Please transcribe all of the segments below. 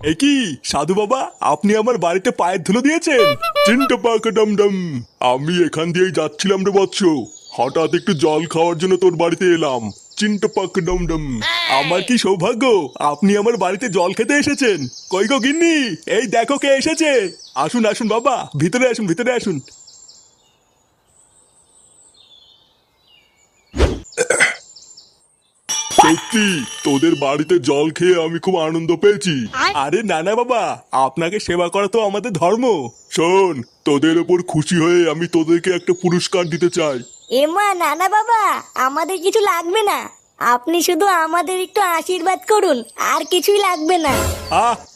এ কি সাধু বাবা, আপনি আমার বাড়িতে পায়ের ধুলো দিয়েছেন? চিন্তা পাকা ডমডম, আমি এখান দিয়েই যাচ্ছিলাম রে বৎস, হঠাৎ একটু জল খাওয়ার জন্য তোর বাড়িতে এলাম। চিন্তা পাকা ডমডম, আমার কি সৌভাগ্য আপনি আমার বাড়িতে জল খেতে এসেছেন। কই গো গিন্নি, এই দেখো কে এসেছে। আসুন আসুন বাবা, ভিতরে আসুন ভিতরে আসুন। সত্যি তোদের বাড়িতে জল খেয়ে আমি খুব আনন্দ পেয়েছি। আরে না না বাবা, আপনাকে সেবা করা তো আমাদের ধর্ম। শোন, তোদের ওপর খুশি হয়ে আমি তোদেরকে একটা পুরস্কার দিতে চাই। এমা নানা বাবা, আমাদের কিছু লাগবে না, আপনি শুধু আমাদের একটু আশীর্বাদ করুন, আর কিছুই লাগবে না।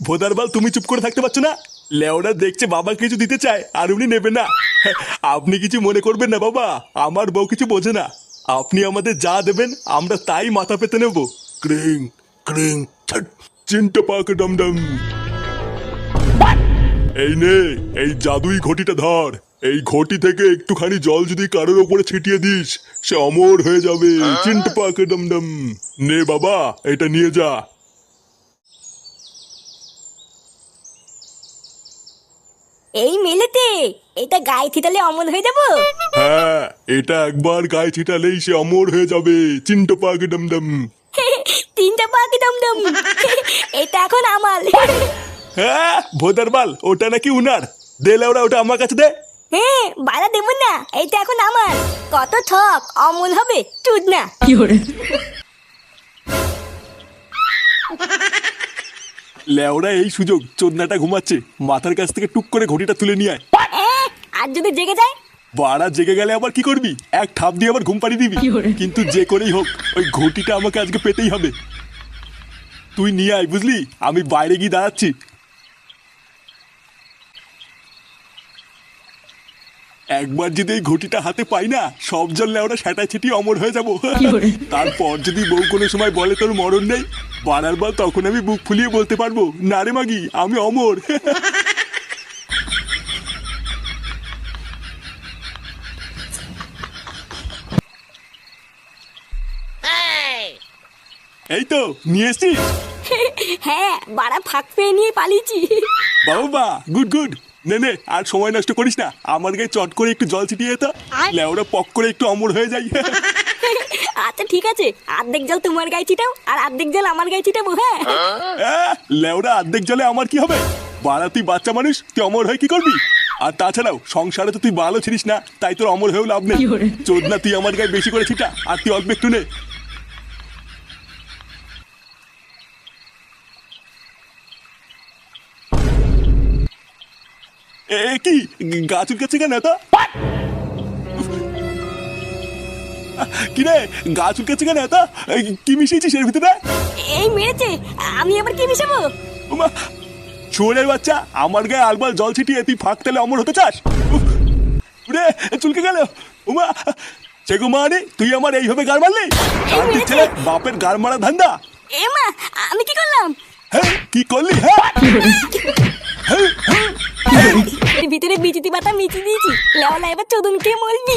ভোদারবাল, তুমি চুপ করে থাকতে পারছো না? লেওরা দেখছে বাবা কিছু দিতে চায় আর উনি নেবে না। আপনি কিছু মনে করবেন না বাবা, আমার বউ কিছু বোঝে না। আপনি আমাদের যা দেবেন আমরা তাই মাথা পেতে নেব। ক্রিং ক্রিং ছট, চিন্তা পাক ডমডম। এই নে, এই জাদুই ঘটিটা ধর। এই ঘটি থেকে একটুখানি জল যদি কারোর ওপরে ছিটিয়ে দিস, সে অমর হয়ে যাবে। চিন্তা পাক ডমডম। নে বাবা, এটা নিয়ে যা। এই মেলেতে এটা গায়ে ছিটালে অমল হয়ে যাব? হ্যাঁ, এটা একবার গায়ে ছিটালেই সে অমর হয়ে যাবে। চিন্তা পাক ডমডম। তিনটা পাখি দমদম। এটা এখন আমার। হ্যাঁ ভোদারবাল, ওটা নাকি উনার। দে লেওরা, ওটা আমার কাছে দে। হ্যাঁ, বাড়া দেব না, এটা এখন আমার। কত ঠক, অমল হবে চুদ না। লেওরা এই সুযোগ, চোদনাটা ঘুমাচ্ছে, মাথার কাছ থেকে টুক করে ঘটিটা তুলে নিয়ে আয়। আর যদি জেগে যায়? বাড়া জেগে গেলে আবার কি করবি? এক ঠাপ দিয়ে আবার ঘুম পাড়িয়ে দিবি। কিন্তু যে করেই হোক ওই ঘটিটা আমাকে আজকে পেতেই হবে। তুই নিয়ে আয়, বুঝলি? আমি বাইরে গিয়ে দাঁড়াচ্ছি। একবার যদি এই ঘটিটা হাতে পাই না, সব জল লেওরা সেটা ছিটিয়ে অমর হয়ে যাবো। তারপর যদি বউ কোনো সময় বলে তোর মরণ নেই, বাড়ার বার তখন আমি বুক ফুলিয়ে বলতে পারবো, না রে মাগি, আমি অমর। এই তো নিয়ে এসছিস? হ্যাঁ, বাড়া ফাঁক পেয়ে নিয়ে পালিয়েছি। বাবা গুড গুড। নে নে, আর সময় নষ্ট করিস না, আমার গায়ে চট করে একটু জল ছিটিয়ে তো, লেওরা পক করে একটু অমর হয়ে যাই। আচ্ছা ঠিক আছে, অর্ধেক জল তোমার গায়ে ছিটাও আর অর্ধেক জল আমার গায়ে ছিটাবো। হ্যাঁ লেওরা, অর্ধেক জলে আমার কি হবে? বাড়া তুই বাচ্চা মানুষ, তুই অমর হয়ে কি করবি? আর তাছাড়াও সংসারে তো তুই ভালো ছিলিস না, তাই তোর অমর হয়েও লাভ নেই। চোদনা, তুই আমার গায়ে বেশি করে ছিটা আর তুই অল্প একটু নে। এ কি গাছ উঠকাচ্ছে কেন এত? কিরে, গাছ উঠকাচ্ছে কেন এত? কি মিশিয়েছিস এর ভিতরে? এই মেরেছে, আমি আবার কি মিশাবো? উমা, শুয়োরের বাচ্চা, আমার গায়ে আলবাল জল ছিটিয়ে তুই ফাঁক তেলে অমর হতে চাস? উরে, চুলকে গেল। উমা, চেগু মারি, তুই আমার এইভাবে গাড় মারলি? শান্তির ছেলে, বাপের গাড় মারা ধান্দা। এমা, আমি কি করলাম? হ্যাঁ, কি করলি? হ্যাঁ, ভিতরে বিচিতি পাতা মিচি দিয়েছি, লেওলা এবার চোদন খেয়ে মরবি।